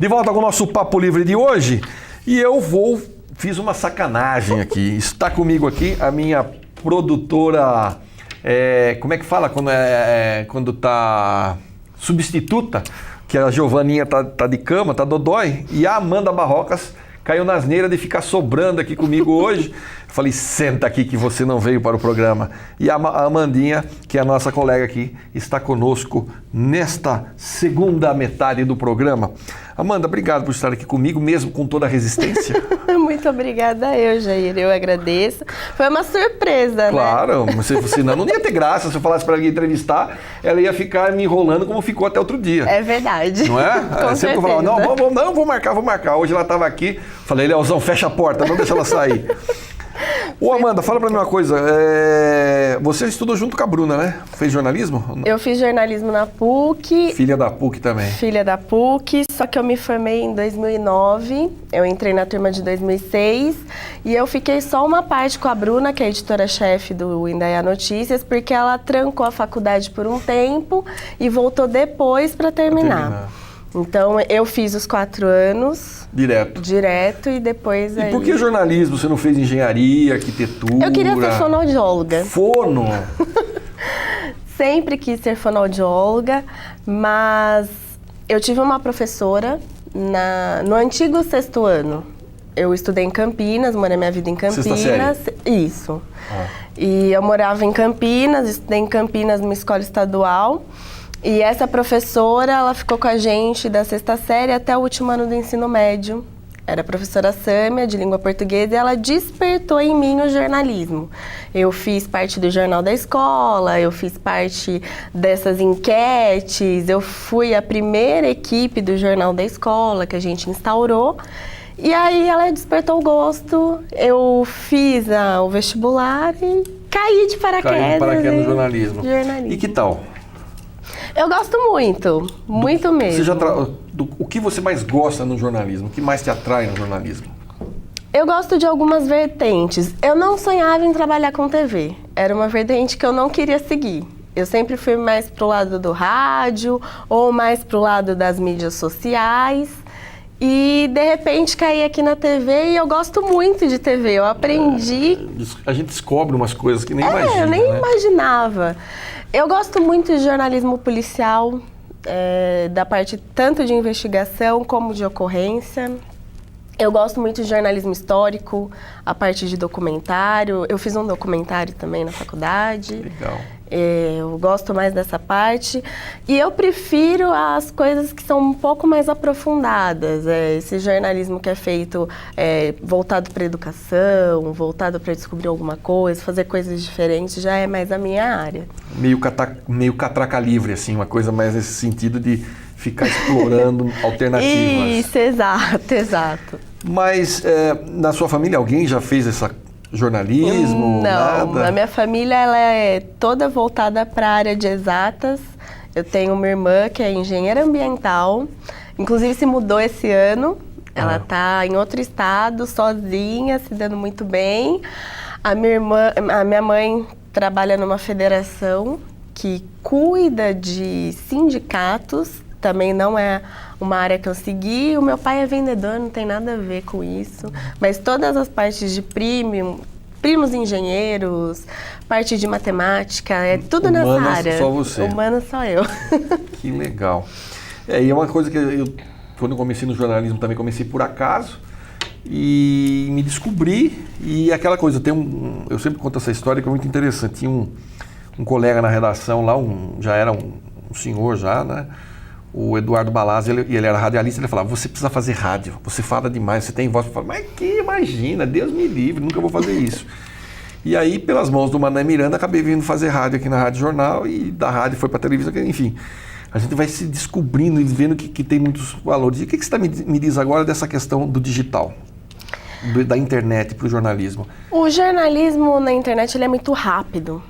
De volta com o nosso Papo Livre de hoje. E fiz uma sacanagem aqui. Está comigo aqui a minha produtora, como é que fala quando tá substituta, que a Giovaninha tá de cama, tá dodói, e a Amanda Barrocas caiu na asneira de ficar sobrando aqui comigo hoje. Falei, senta aqui que você não veio para o programa. E a Amandinha, que é a nossa colega aqui, está conosco nesta segunda metade do programa. Amanda, obrigado por estar aqui comigo, mesmo com toda a resistência. Muito obrigada Jair, eu agradeço. Foi uma surpresa, claro, né? Claro, senão não ia ter graça. Se eu falasse para alguém entrevistar, ela ia ficar me enrolando como ficou até outro dia. É verdade. Não é? Com sempre eu falava, não, vou marcar. Hoje ela estava aqui, falei, Leozão, fecha a porta, não deixa ela sair. Ô Amanda, fala pra mim uma coisa, você estudou junto com a Bruna, né? Fez jornalismo? Eu fiz jornalismo na PUC. Filha da PUC também. Filha da PUC, só que eu me formei em 2009, eu entrei na turma de 2006 e eu fiquei só uma parte com a Bruna, que é a editora-chefe do Indaiá Notícias, porque ela trancou a faculdade por um tempo e voltou depois para terminar. Então, eu fiz os 4 anos. Direto e depois... E por que jornalismo? Você não fez engenharia, arquitetura? Eu queria ser fonoaudióloga. Fono? Sempre quis ser fonoaudióloga, mas eu tive uma professora no antigo 6º ano. Eu estudei em Campinas, morei minha vida em Campinas. 6ª série? Isso. E eu morava em Campinas, estudei em Campinas numa escola estadual. E essa professora, ela ficou com a gente da 6ª série até o último ano do ensino médio. Era a professora Sâmia, de língua portuguesa, e ela despertou em mim o jornalismo. Eu fiz parte do jornal da escola, eu fiz parte dessas enquetes, eu fui a primeira equipe do jornal da escola que a gente instaurou. E aí ela despertou o gosto, eu fiz o vestibular e caí de paraquedas. Caí de paraquedas no jornalismo. E que tal? Eu gosto muito mesmo. O que você mais gosta no jornalismo? O que mais te atrai no jornalismo? Eu gosto de algumas vertentes. Eu não sonhava em trabalhar com TV. Era uma vertente que eu não queria seguir. Eu sempre fui mais pro lado do rádio ou mais pro lado das mídias sociais. E, de repente, caí aqui na TV e eu gosto muito de TV. Eu aprendi... A gente descobre umas coisas que nem imagina, eu nem imaginava. Eu gosto muito de jornalismo policial, da parte tanto de investigação como de ocorrência. Eu gosto muito de jornalismo histórico, a parte de documentário. Eu fiz um documentário também na faculdade. Legal. Eu gosto mais dessa parte. E eu prefiro as coisas que são um pouco mais aprofundadas. Esse jornalismo que é feito voltado para educação, voltado para descobrir alguma coisa, fazer coisas diferentes, já é mais a minha área. Meio catraca livre, assim, uma coisa mais nesse sentido de ficar explorando alternativas. Isso, exato. Mas na sua família alguém já fez jornalismo? Não, nada? A minha família ela é toda voltada para a área de exatas. Eu tenho uma irmã que é engenheira ambiental, inclusive se mudou esse ano. Ela está em outro estado, sozinha, se dando muito bem. A minha mãe trabalha numa federação que cuida de sindicatos. Também não é uma área que eu segui. O meu pai é vendedor, não tem nada a ver com isso. Mas todas as partes de primos engenheiros, parte de matemática, tudo nessa área. Só você. Humana só eu. Que legal. E é uma coisa que quando eu comecei no jornalismo também comecei por acaso e me descobri. E aquela coisa, eu sempre conto essa história que é muito interessante. Tinha um colega na redação lá, já era um senhor já, né? O Eduardo Balazzi, ele era radialista, ele falava, você precisa fazer rádio, você fala demais, você tem voz para falar. Mas que imagina, Deus me livre, nunca vou fazer isso. E aí, pelas mãos do Mané Miranda, acabei vindo fazer rádio aqui na Rádio Jornal e da rádio foi para a televisão, enfim. A gente vai se descobrindo e vendo que tem muitos valores. E o que você me diz agora dessa questão do digital? Da internet para o jornalismo? O jornalismo na internet ele é muito rápido.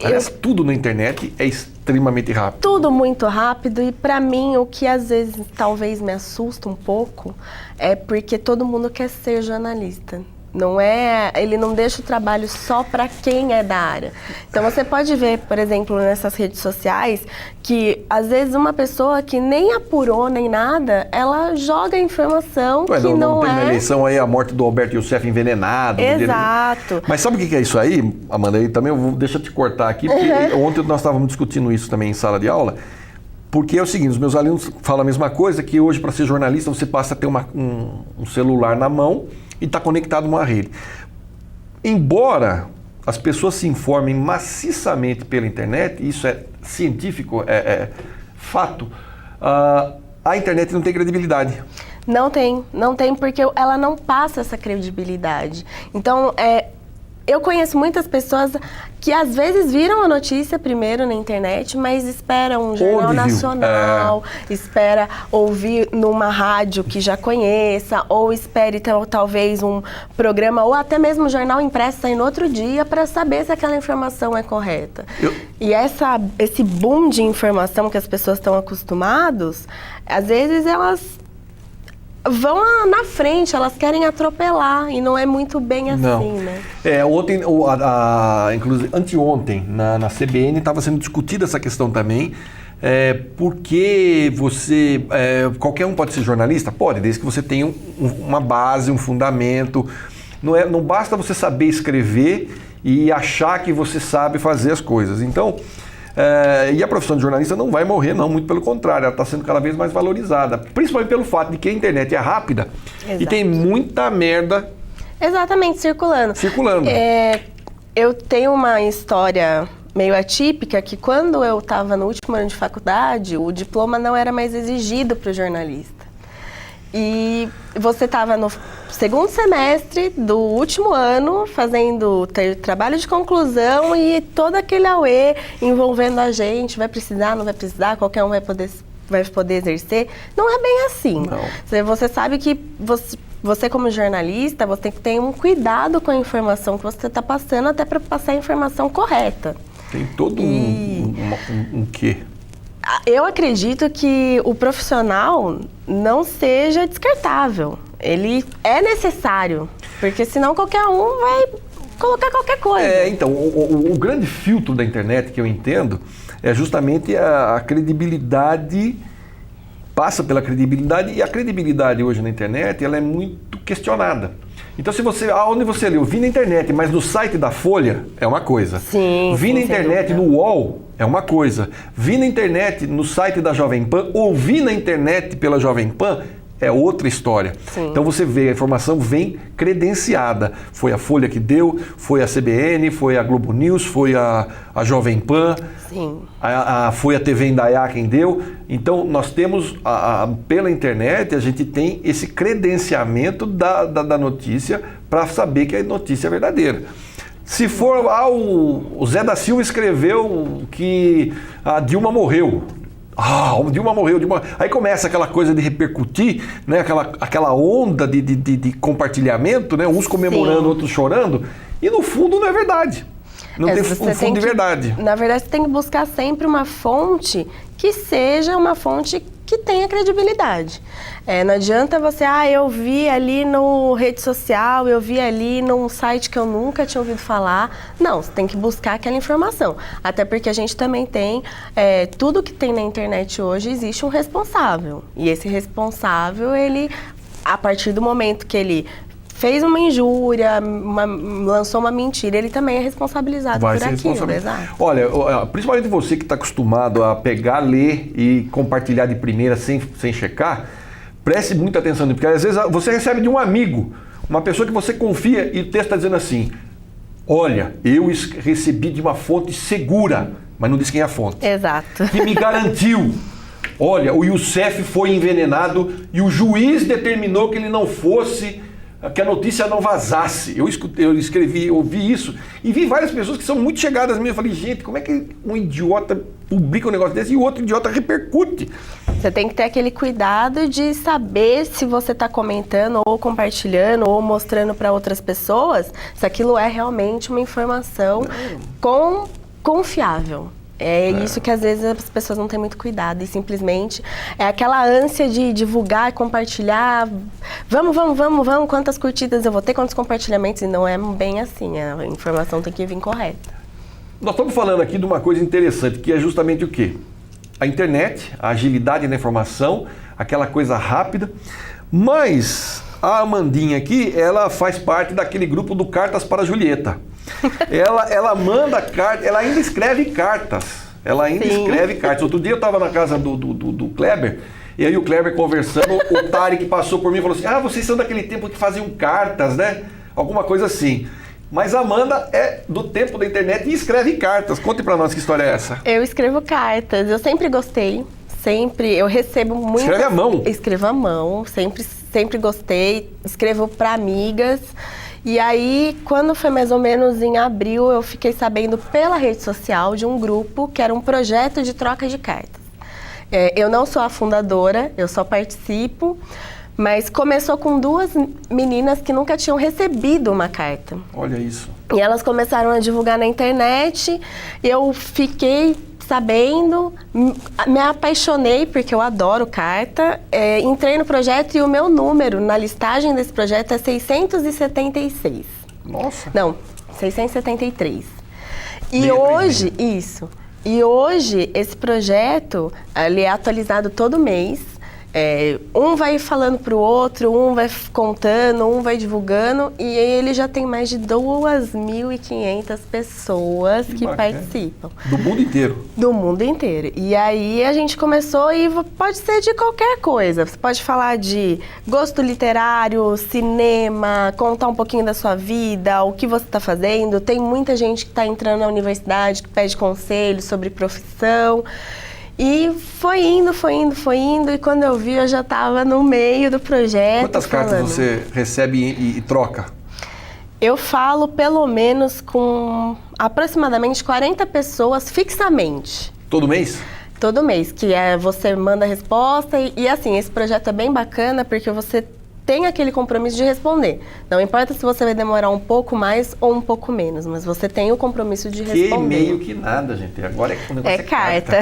Aliás, tudo na internet é extremamente rápido. Tudo muito rápido e para mim o que às vezes talvez me assusta um pouco é porque todo mundo quer ser jornalista. Ele não deixa o trabalho só para quem é da área. Então você pode ver, por exemplo, nessas redes sociais, que às vezes uma pessoa que nem apurou nem nada, ela joga informação que não tem é... na eleição aí a morte do Alberto Youssef envenenado. Exato. Mas sabe o que é isso aí, Amanda? Aí também deixa eu te cortar aqui, porque ontem nós estávamos discutindo isso também em sala de aula, porque é o seguinte, os meus alunos falam a mesma coisa, que hoje para ser jornalista você passa a ter um celular na mão e está conectado numa rede. Embora as pessoas se informem maciçamente pela internet, isso é científico, é fato, a internet não tem credibilidade. Não tem porque ela não passa essa credibilidade. Então, eu conheço muitas pessoas que às vezes viram a notícia primeiro na internet, mas esperam um jornal nacional, espera ouvir numa rádio que já conheça, ou espere talvez um programa, ou até mesmo um jornal impresso sair no outro dia para saber se aquela informação é correta. E esse boom de informação que as pessoas estão acostumados, às vezes elas vão na frente, elas querem atropelar e não é muito bem assim, né? Ontem, inclusive anteontem, na CBN estava sendo discutida essa questão também, porque qualquer um pode ser jornalista? Pode, desde que você tenha uma base, um fundamento. Não basta você saber escrever e achar que você sabe fazer as coisas. Então, e a profissão de jornalista não vai morrer, não, muito pelo contrário, ela está sendo cada vez mais valorizada, principalmente pelo fato de que a internet é rápida. Exato. E tem muita merda circulando. Eu tenho uma história meio atípica que quando eu estava no último ano de faculdade, o diploma não era mais exigido para o jornalista. E você estava no segundo semestre do último ano, fazendo trabalho de conclusão e todo aquele auê envolvendo a gente, vai precisar, não vai precisar, qualquer um vai poder exercer. Não é bem assim. Não. Você sabe que você como jornalista, você tem que ter um cuidado com a informação que você está passando, até para passar a informação correta. Tem todo um quê? Eu acredito que o profissional não seja descartável. Ele é necessário, porque senão qualquer um vai colocar qualquer coisa. Então, o grande filtro da internet que eu entendo é justamente a credibilidade, passa pela credibilidade, e a credibilidade hoje na internet ela é muito questionada. Então, onde você leu, vi na internet, mas no site da Folha é uma coisa. Sim, vi na internet no UOL é uma coisa. Vi na internet no site da Jovem Pan, ouvi na internet pela Jovem Pan, é outra história. Sim. Então você vê, a informação vem credenciada. Foi a Folha que deu, foi a CBN, foi a Globo News, foi a Jovem Pan, sim. Foi a TV Indaiá quem deu. Então nós temos, pela internet, a gente tem esse credenciamento da notícia para saber que a notícia é verdadeira. Se for, o Zé da Silva escreveu que a Dilma morreu. O Dilma morreu, Aí começa aquela coisa de repercutir, né? aquela onda de compartilhamento, né? Uns comemorando, sim, outros chorando, e no fundo não é verdade. Não tem um fundo de verdade. Na verdade, você tem que buscar sempre uma fonte que seja uma fonte que tenha credibilidade. Não adianta você, eu vi ali no rede social, eu vi ali num site que eu nunca tinha ouvido falar. Não, você tem que buscar aquela informação. Até porque a gente também tem, tudo que tem na internet hoje, existe um responsável. E esse responsável, ele, a partir do momento que ele fez uma injúria, lançou uma mentira, ele também é responsabilizado por aquilo. Exato. Olha, principalmente você que está acostumado a pegar, ler e compartilhar de primeira sem checar, preste muita atenção, porque às vezes você recebe de um amigo, uma pessoa que você confia, e o texto está dizendo assim: olha, eu recebi de uma fonte segura, mas não diz quem é a fonte. Exato. Que me garantiu. Olha, o Youssef foi envenenado e o juiz determinou que ele não fosse, que a notícia não vazasse. Eu ouvi isso e vi várias pessoas que são muito chegadas a mim. Eu falei, gente, como é que um idiota publica um negócio desse e o outro idiota repercute? Você tem que ter aquele cuidado de saber se você está comentando ou compartilhando ou mostrando para outras pessoas se aquilo é realmente uma informação confiável. É isso que às vezes as pessoas não têm muito cuidado e simplesmente é aquela ânsia de divulgar e compartilhar. Vamos, quantas curtidas eu vou ter, quantos compartilhamentos, e não é bem assim, a informação tem que vir correta. Nós estamos falando aqui de uma coisa interessante, que é justamente o quê? A internet, a agilidade na informação, aquela coisa rápida, mas a Amandinha aqui, ela faz parte daquele grupo do Cartas para Julieta. Ela manda cartas, ela ainda escreve cartas. Outro dia eu estava na casa do Kleber, e aí o Kleber conversando, o Tarek passou por mim e falou assim, vocês são daquele tempo que faziam cartas, né? Alguma coisa assim. Mas a Amanda é do tempo da internet e escreve cartas. Conte pra nós que história é essa. Eu escrevo cartas, eu sempre gostei, eu recebo muito... Escreve à mão? Escrevo à mão, sempre gostei, escrevo pra amigas. E aí, quando foi mais ou menos em abril, eu fiquei sabendo pela rede social de um grupo que era um projeto de troca de cartas. Eu não sou a fundadora, eu só participo, mas começou com 2 meninas que nunca tinham recebido uma carta. Olha isso. E elas começaram a divulgar na internet, eu fiquei sabendo, me apaixonei porque eu adoro carta, entrei no projeto e o meu número na listagem desse projeto é 676. Nossa! Não, 673. E Meia hoje, primeira. isso. E hoje esse projeto, ele é atualizado todo mês. Um vai falando pro outro, um vai contando, um vai divulgando, e ele já tem mais de 2.500 pessoas que participam. Do mundo inteiro? Do mundo inteiro. E aí a gente começou, e pode ser de qualquer coisa. Você pode falar de gosto literário, cinema, contar um pouquinho da sua vida, o que você está fazendo. Tem muita gente que está entrando na universidade, que pede conselhos sobre profissão. E foi indo, e quando eu vi, eu já estava no meio do projeto. Quantas cartas você recebe e troca? Eu falo pelo menos com aproximadamente 40 pessoas fixamente. Todo mês? Todo mês, que você manda a resposta e assim, esse projeto é bem bacana porque você tem aquele compromisso de responder. Não importa se você vai demorar um pouco mais ou um pouco menos, mas você tem o compromisso de responder. Que e-mail que nada, gente. Agora o negócio é carta.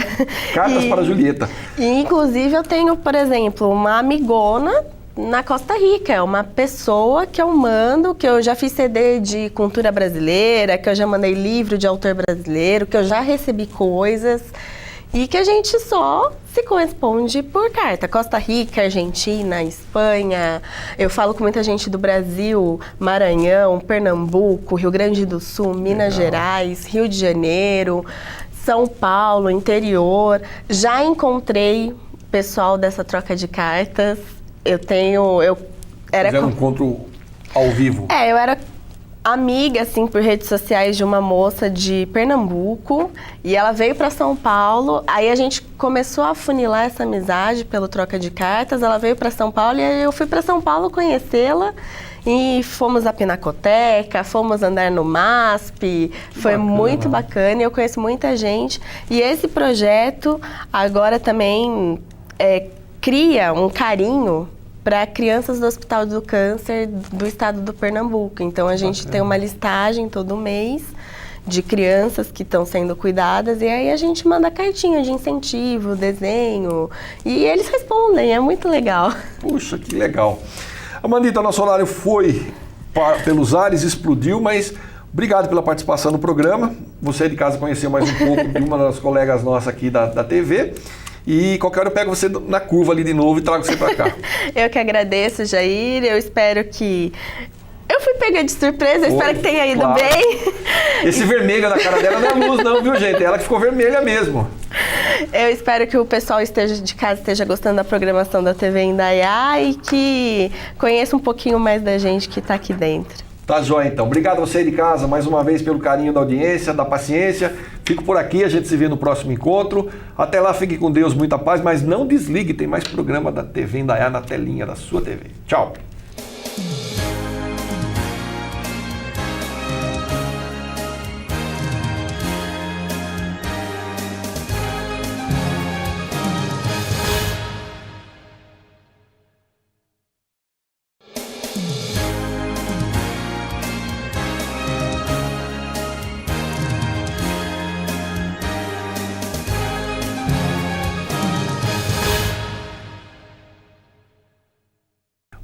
Cartas para Julieta. E, inclusive, eu tenho, por exemplo, uma amigona na Costa Rica. É uma pessoa que eu mando, que eu já fiz CD de cultura brasileira, que eu já mandei livro de autor brasileiro, que eu já recebi coisas. E que a gente só se corresponde por carta. Costa Rica, Argentina, Espanha. Eu falo com muita gente do Brasil, Maranhão, Pernambuco, Rio Grande do Sul, Minas Gerais, Rio de Janeiro, São Paulo, interior. Já encontrei pessoal dessa troca de cartas. Fizeram um encontro ao vivo. Eu era amiga, assim, por redes sociais de uma moça de Pernambuco, e ela veio para São Paulo, aí a gente começou a funilar essa amizade pelo troca de cartas, ela veio para São Paulo e aí eu fui para São Paulo conhecê-la, e fomos à Pinacoteca, fomos andar no MASP, foi muito bacana, e eu conheço muita gente, e esse projeto agora também cria um carinho para crianças do Hospital do Câncer do estado do Pernambuco. Então, a gente tem uma listagem todo mês de crianças que estão sendo cuidadas, e aí a gente manda cartinha de incentivo, desenho, e eles respondem, é muito legal. Puxa, que legal. Amandita, nosso horário foi pelos ares, explodiu, mas obrigado pela participação no programa. Você aí de casa conheceu mais um pouco de uma das colegas nossas aqui da TV. E qualquer hora eu pego você na curva ali de novo e trago você pra cá. Eu que agradeço, Jair. Eu espero que... Eu fui pega de surpresa, eu espero que tenha ido bem. Esse vermelho na cara dela não é luz não, viu, gente? Ela que ficou vermelha mesmo. Eu espero que o pessoal de casa esteja gostando da programação da TV Indaiá e que conheça um pouquinho mais da gente que tá aqui dentro. Tá joia, então. Obrigado a você de casa, mais uma vez, pelo carinho da audiência, da paciência. Fico por aqui, a gente se vê no próximo encontro. Até lá, fique com Deus, muita paz, mas não desligue, tem mais programa da TV Indaiá na telinha da sua TV. Tchau!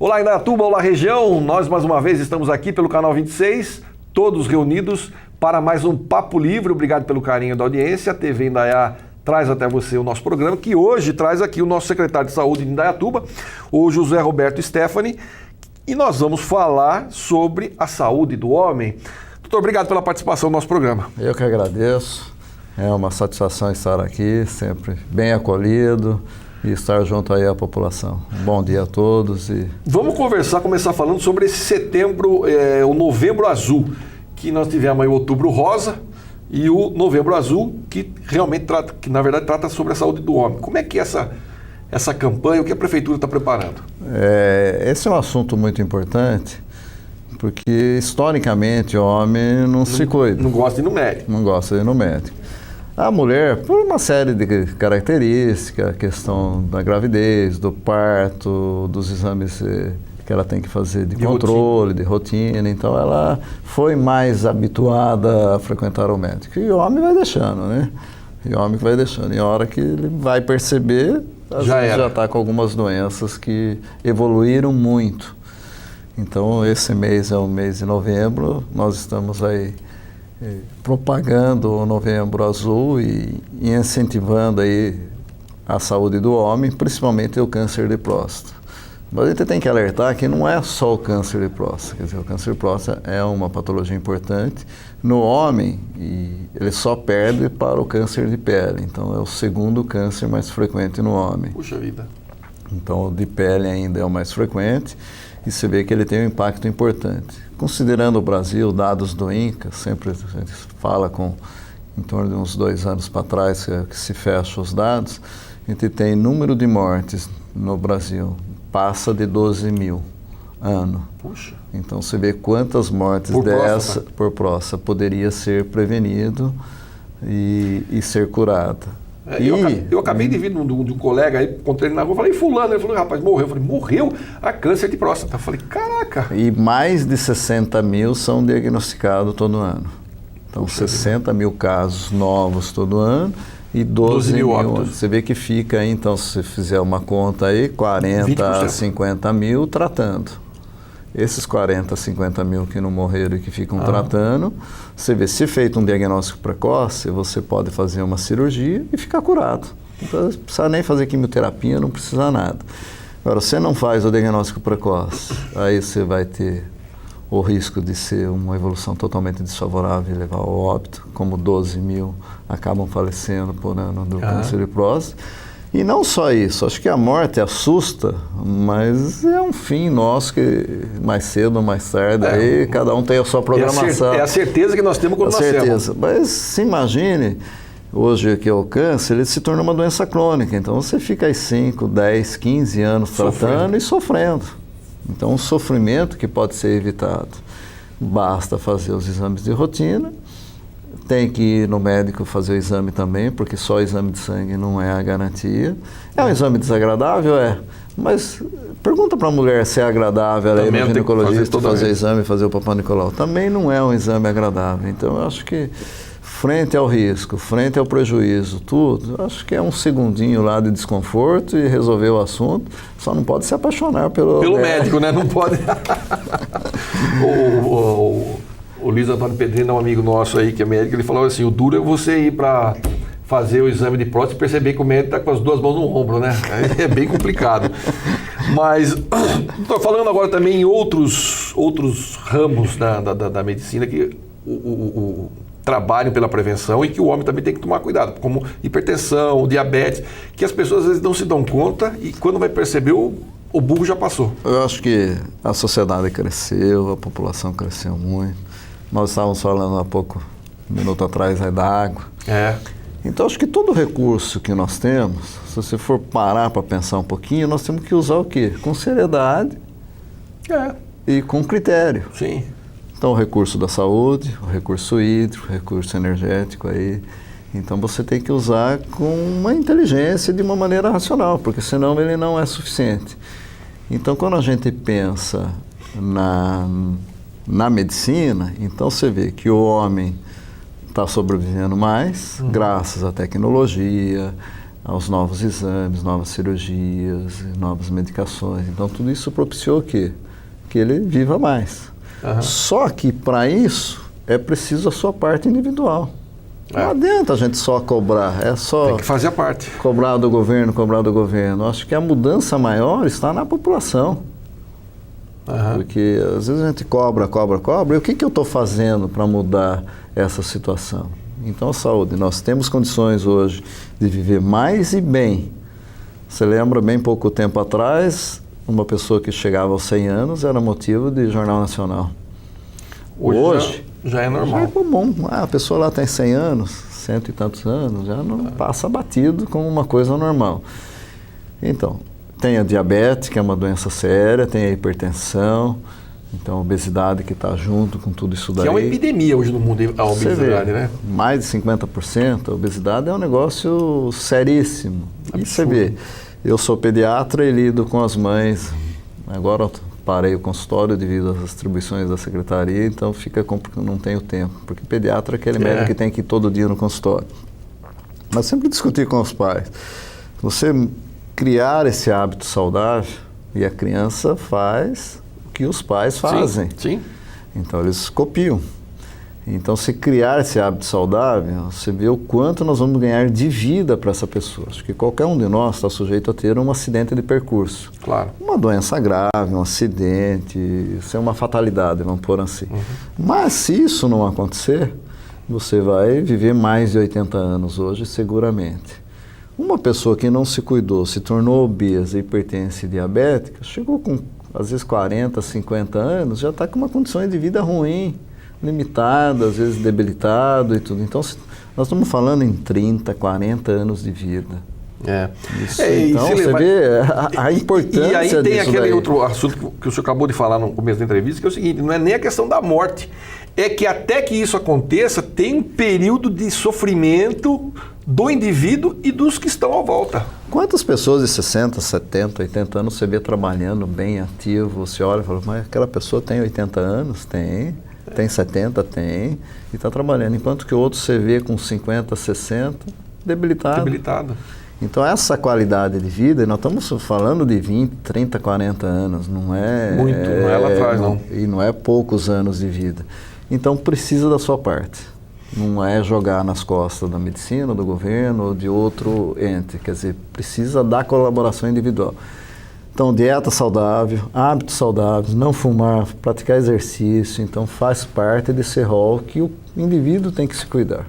Olá, Indaiatuba, olá, região. Nós, mais uma vez, estamos aqui pelo Canal 26, todos reunidos para mais um Papo Livre. Obrigado pelo carinho da audiência. A TV Indaiá traz até você o nosso programa, que hoje traz aqui o nosso secretário de Saúde de Indaiatuba, o José Roberto Stefani, e nós vamos falar sobre a saúde do homem. Doutor, obrigado pela participação no nosso programa. Eu que agradeço. É uma satisfação estar aqui, sempre bem acolhido e estar junto aí à população. Um bom dia a todos. Vamos começar falando sobre esse setembro, o Novembro Azul, que nós tivemos aí o Outubro Rosa e o Novembro Azul, que realmente trata, que na verdade trata sobre a saúde do homem. Como é que é essa campanha, o que a Prefeitura está preparando? Esse é um assunto muito importante, porque historicamente o homem não se cuida. Não gosta de ir no médico. Não gosta de ir no médico. A mulher, por uma série de características, a questão da gravidez, do parto, dos exames que ela tem que fazer de controle, de rotina, então ela foi mais habituada a frequentar o médico. E o homem vai deixando, né? E o homem vai deixando. E a hora que ele vai perceber, já está com algumas doenças que evoluíram muito. Então esse mês é o mês de novembro, nós estamos aí propagando o Novembro Azul e incentivando aí a saúde do homem, principalmente o câncer de próstata. Mas a gente tem que alertar que não é só o câncer de próstata, quer dizer, o câncer de próstata é uma patologia importante no homem e ele só perde para o câncer de pele, então é o segundo câncer mais frequente no homem. Puxa vida. Então o de pele ainda é o mais frequente e você vê que ele tem um impacto importante. Considerando o Brasil, dados do INCA, sempre a gente fala em torno de uns 2 anos para trás que se fecha os dados, a gente tem número de mortes no Brasil, passa de 12 mil ano. Puxa. Então você vê quantas mortes por próstata poderia ser prevenido e ser curada. Eu acabei de vir de um colega aí, encontrei ele na rua, falei, fulano, ele falou, rapaz, morreu. Eu falei, morreu a câncer de próstata. Eu falei, caraca. E mais de 60 mil são diagnosticados todo ano. Então, 60 mil casos novos todo ano e 12 mil óbitos. Você vê que fica aí, então, se você fizer uma conta aí, 40 20%. A 50 mil tratando. Esses 40 a 50 mil que não morreram e que ficam tratando, você vê, se feito um diagnóstico precoce, você pode fazer uma cirurgia e ficar curado. Então, não precisa nem fazer quimioterapia, não precisa nada. Agora, você não faz o diagnóstico precoce, aí você vai ter o risco de ser uma evolução totalmente desfavorável e levar ao óbito, como 12 mil acabam falecendo por ano do câncer de próstata. E não só isso, acho que a morte assusta, mas é um fim nosso que mais cedo ou mais tarde, aí cada um tem a sua programação. É a certeza que nós temos quando nascemos. Mas se imagine, hoje que é o câncer, ele se torna uma doença crônica, então você fica aí 5, 10, 15 anos tratando e sofrendo. Então um sofrimento que pode ser evitado. Basta fazer os exames de rotina, tem que ir no médico fazer o exame também, porque só o exame de sangue não é a garantia. É um exame desagradável? É. Mas pergunta para a mulher se é agradável ela ir no ginecologista fazer o exame, fazer o Papai Nicolau. Também não é um exame agradável. Então, eu acho que frente ao risco, frente ao prejuízo, tudo, acho que é um segundinho lá de desconforto e resolver o assunto. Só não pode se apaixonar pelo médico, né? Não pode. O Luiz Antônio Pedrino é um amigo nosso aí, que é médico, ele falou assim, o duro é você ir para fazer o exame de próstata e perceber que o médico está com as 2 mãos no ombro, né? É bem complicado. Mas, estou falando agora também em outros ramos da medicina que trabalham pela prevenção e que o homem também tem que tomar cuidado, como hipertensão, diabetes, que as pessoas às vezes não se dão conta e quando vai perceber o burro já passou. Eu acho que a sociedade cresceu, a população cresceu muito. Nós estávamos falando há um minuto atrás aí da água. Então, acho que todo recurso que nós temos, se você for parar para pensar um pouquinho, nós temos que usar o quê? Com seriedade e com critério. Sim. Então, o recurso da saúde, o recurso hídrico, o recurso energético aí. Então, você tem que usar com uma inteligência de uma maneira racional, porque senão ele não é suficiente. Então, quando a gente pensa na medicina, então você vê que o homem está sobrevivendo mais, graças à tecnologia, aos novos exames, novas cirurgias, novas medicações. Então, tudo isso propiciou que ele viva mais. Só que, para isso, é preciso a sua parte individual. Não adianta a gente só cobrar, tem que fazer a parte. Cobrar do governo. Acho que a mudança maior está na população. Porque, às vezes, a gente cobra. E o que eu estou fazendo para mudar essa situação? Então, a saúde, nós temos condições hoje de viver mais e bem. Você lembra, bem pouco tempo atrás, uma pessoa que chegava aos 100 anos era motivo de Jornal Nacional. Hoje já é normal. Já é comum. A pessoa lá tem 100 anos, 100 e tantos anos, já não passa batido como uma coisa normal. Então, tem a diabetes, que é uma doença séria, tem a hipertensão, então a obesidade que está junto com tudo isso daí. Que é uma epidemia hoje no mundo, a obesidade, né? Mais de 50%, a obesidade é um negócio seríssimo. E você vê, eu sou pediatra e lido com as mães, agora eu parei o consultório devido às atribuições da secretaria, então fica complicado, não tenho tempo, porque pediatra é aquele médico que tem que ir todo dia no consultório. Mas sempre discutir com os pais. Você criar esse hábito saudável e a criança faz o que os pais fazem. Sim. Então eles copiam. Então, se criar esse hábito saudável, você vê o quanto nós vamos ganhar de vida para essa pessoa. Acho que qualquer um de nós está sujeito a ter um acidente de percurso. Claro. Uma doença grave, um acidente, isso é uma fatalidade, vamos pôr assim. Mas se isso não acontecer, você vai viver mais de 80 anos hoje, seguramente. Uma pessoa que não se cuidou, se tornou obesa, hipertensa e diabética, chegou com, às vezes, 40, 50 anos, já está com uma condição de vida ruim, limitada, às vezes debilitado e tudo. Então, nós estamos falando em 30, 40 anos de vida. Então, você vê a importância disso. E aí tem aquele outro assunto que o senhor acabou de falar no começo da entrevista, que é o seguinte, não é nem a questão da morte, é que até que isso aconteça, tem um período de sofrimento do indivíduo e dos que estão à volta. Quantas pessoas de 60, 70, 80 anos você vê trabalhando bem ativo, você olha e fala, mas aquela pessoa tem 80 anos? Tem 70, tem, e está trabalhando. Enquanto que o outro você vê com 50, 60, debilitado. Então, essa qualidade de vida, nós estamos falando de 20, 30, 40 anos, não é... Muito, não é lá atrás, não. E não é poucos anos de vida. Então, precisa da sua parte. Não é jogar nas costas da medicina, do governo ou de outro ente. Quer dizer, precisa da colaboração individual. Então, dieta saudável, hábitos saudáveis, não fumar, praticar exercício, então faz parte desse rol que o indivíduo tem que se cuidar.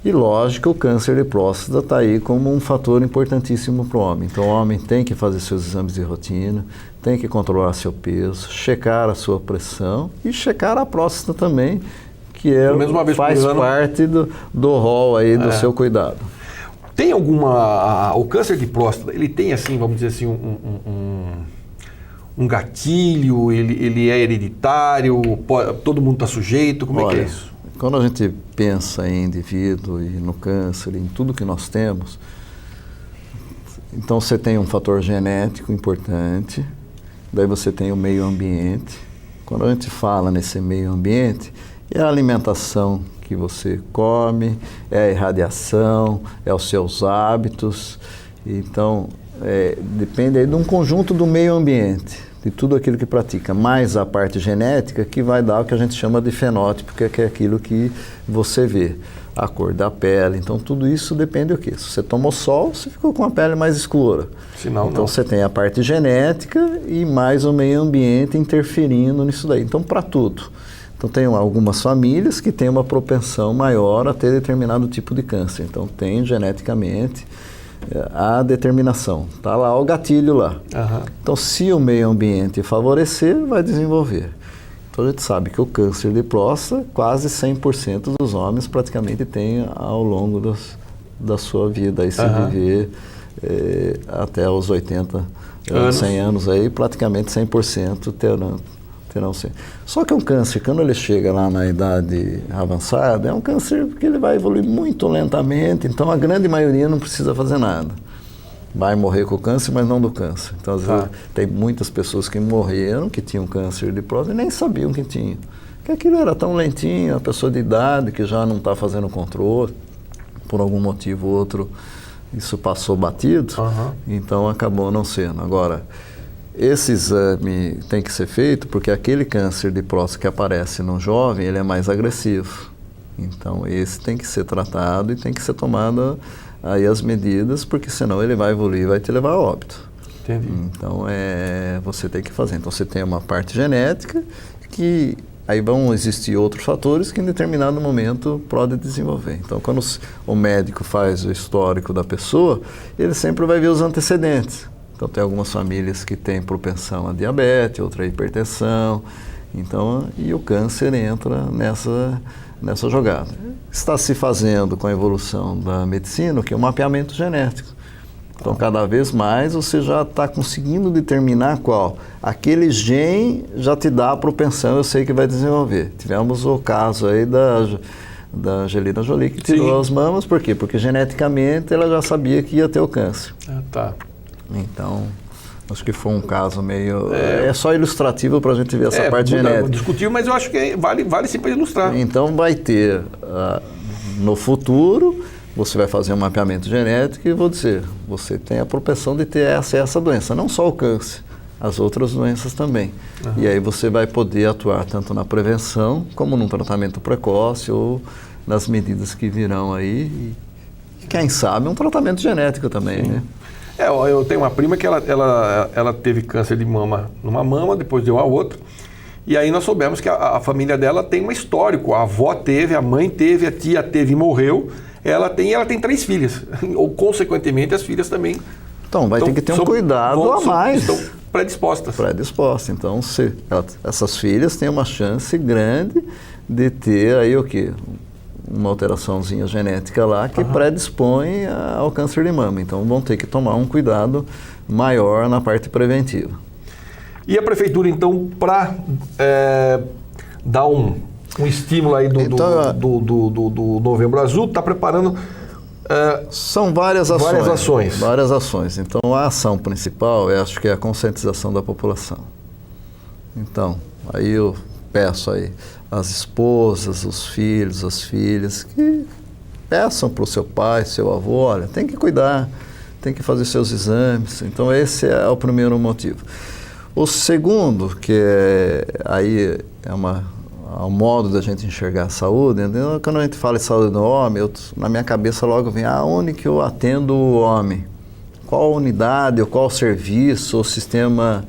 E lógico, o câncer de próstata está aí como um fator importantíssimo para o homem. Então, o homem tem que fazer seus exames de rotina, tem que controlar seu peso, checar a sua pressão e checar a próstata também, que faz parte do rol aí do seu cuidado. Tem o câncer de próstata, ele tem assim, vamos dizer assim, um gatilho, ele é hereditário, todo mundo está sujeito, como é que é isso? Quando a gente pensa em indivíduo e no câncer, em tudo que nós temos, então você tem um fator genético importante, daí você tem o meio ambiente. Quando a gente fala nesse meio ambiente, é a alimentação que você come, é a irradiação, é os seus hábitos. Então, depende aí de um conjunto do meio ambiente, de tudo aquilo que pratica, mais a parte genética que vai dar o que a gente chama de fenótipo, que é aquilo que você vê, a cor da pele. Então, tudo isso depende do quê? Se você tomou sol, você ficou com a pele mais escura. Senão, então, você tem a parte genética e mais o meio ambiente interferindo nisso daí. Então, para tudo. Então, tem algumas famílias que têm uma propensão maior a ter determinado tipo de câncer. Então, tem geneticamente a determinação. Está lá o gatilho lá. Então, se o meio ambiente favorecer, vai desenvolver. Então, a gente sabe que o câncer de próstata, quase 100% dos homens praticamente têm ao longo da sua vida. Aí, se viver até os 80 anos, 100 anos, aí, praticamente 100% terão sim. Só que um câncer, quando ele chega lá na idade avançada, é um câncer que ele vai evoluir muito lentamente, então a grande maioria não precisa fazer nada. Vai morrer com o câncer, mas não do câncer. Então, às vezes, tem muitas pessoas que morreram, que tinham câncer de próstata e nem sabiam que tinham. Porque aquilo era tão lentinho, a pessoa de idade que já não está fazendo controle, por algum motivo ou outro, isso passou batido, então acabou não sendo. Agora, esse exame tem que ser feito porque aquele câncer de próstata que aparece no jovem, ele é mais agressivo. Então, esse tem que ser tratado e tem que ser tomada aí as medidas, porque senão ele vai evoluir e vai te levar a óbito. Entendi. Então, você tem que fazer. Então, você tem uma parte genética que aí vão existir outros fatores que em determinado momento pode desenvolver. Então, quando o médico faz o histórico da pessoa, ele sempre vai ver os antecedentes. Então, tem algumas famílias que têm propensão a diabetes, outra a hipertensão. Então, e o câncer entra nessa jogada. Está se fazendo com a evolução da medicina, que é o mapeamento genético. Então, cada vez mais você já está conseguindo determinar qual. Aquele gene já te dá a propensão, eu sei que vai desenvolver. Tivemos o caso aí da Angelina Jolie, que tirou as mamas. Por quê? Porque geneticamente ela já sabia que ia ter o câncer. Tá. Então, acho que foi um caso meio... É só ilustrativo para a gente ver essa parte genética. Discutível, mas eu acho que vale sim para ilustrar. Então, vai ter, no futuro... Você vai fazer um mapeamento genético e vou dizer, você tem a propensão de ter essa doença, não só o câncer, as outras doenças também. E aí você vai poder atuar tanto na prevenção, como num tratamento precoce ou nas medidas que virão aí. E quem sabe um tratamento genético também, né? Eu tenho uma prima que ela teve câncer de mama numa mama, depois deu a outra. E aí nós soubemos que a família dela tem um histórico. A avó teve, a mãe teve, a tia teve e morreu. Ela tem 3 filhas. Ou, consequentemente, as filhas também. Então, vai ter que ter um cuidado a mais. Estão predispostas. Então, essas filhas têm uma chance grande de ter aí o quê? Uma alteraçãozinha genética lá que predispõe ao câncer de mama. Então, vão ter que tomar um cuidado maior na parte preventiva. E a prefeitura, então, para dar um estímulo aí do Novembro Azul, está preparando... São várias ações. Várias ações. Então, a ação principal, eu acho que é a conscientização da população. Então, aí eu peço aí as esposas, os filhos, as filhas, que peçam para o seu pai, seu avô, olha, tem que cuidar, tem que fazer seus exames. Então, esse é o primeiro motivo. O segundo, que é o modo da gente enxergar a saúde, entendeu? Quando a gente fala em saúde do homem, na minha cabeça logo vem aonde que eu atendo o homem? Qual unidade, ou qual serviço, ou sistema,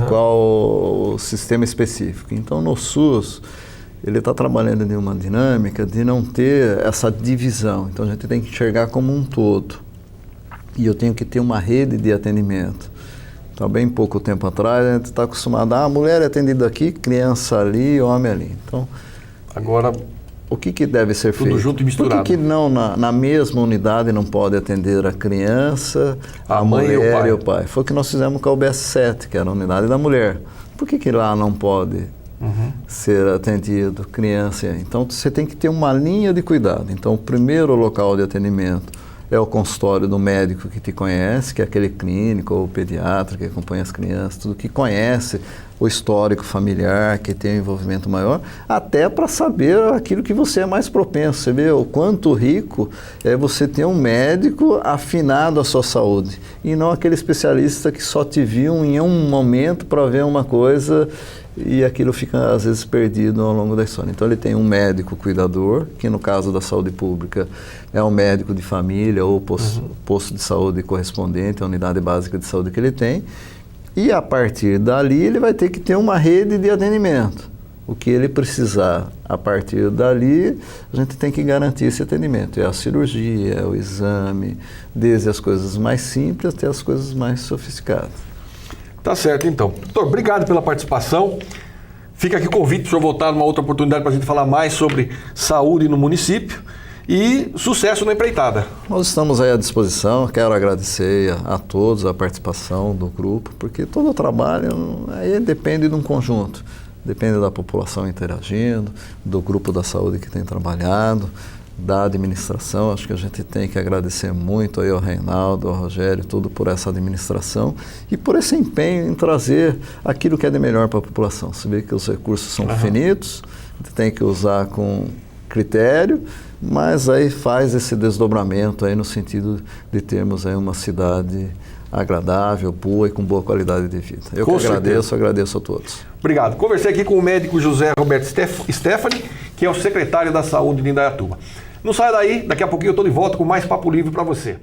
qual o sistema específico? Então, no SUS, ele está trabalhando em uma dinâmica de não ter essa divisão. Então, a gente tem que enxergar como um todo. E eu tenho que ter uma rede de atendimento. Então, bem pouco tempo atrás, a gente está acostumado a mulher é atendida aqui, criança ali, homem ali. Então, agora, o que deve ser feito? Tudo junto e misturado. Por que não na mesma unidade não pode atender a criança, a mãe mulher e o pai? Foi o que nós fizemos com a UBS 7, que era a unidade da mulher. Por que lá não pode ser atendido criança? Então, você tem que ter uma linha de cuidado. Então, o primeiro local de atendimento é o consultório do médico que te conhece, que é aquele clínico ou pediatra que acompanha as crianças, tudo que conhece o histórico familiar, que tem um envolvimento maior, até para saber aquilo que você é mais propenso. Você vê o quanto rico é você ter um médico afinado à sua saúde e não aquele especialista que só te viu em um momento para ver uma coisa e aquilo fica, às vezes, perdido ao longo da história. Então, ele tem um médico cuidador, que no caso da saúde pública é um médico de família ou posto de saúde correspondente à unidade básica de saúde que ele tem. E, a partir dali, ele vai ter que ter uma rede de atendimento. O que ele precisar, a partir dali, a gente tem que garantir esse atendimento. É a cirurgia, é o exame, desde as coisas mais simples até as coisas mais sofisticadas. Tá certo, então. Doutor, obrigado pela participação. Fica aqui o convite para o senhor voltar numa outra oportunidade para a gente falar mais sobre saúde no município e sucesso na empreitada. Nós estamos aí à disposição. Quero agradecer a todos a participação do grupo, porque todo o trabalho aí depende de um conjunto. Depende da população interagindo, do grupo da saúde que tem trabalhado, da administração. Acho que a gente tem que agradecer muito aí ao Reinaldo, ao Rogério, tudo por essa administração e por esse empenho em trazer aquilo que é de melhor para a população. Você vê que os recursos são finitos, a gente tem que usar com critério, mas aí faz esse desdobramento aí no sentido de termos aí uma cidade agradável, boa e com boa qualidade de vida. Eu que agradeço a todos. Obrigado. Conversei aqui com o médico José Roberto Stefani, que é o secretário da Saúde de Indaiatuba. Não saia daí, daqui a pouquinho eu estou de volta com mais Papo Livre para você.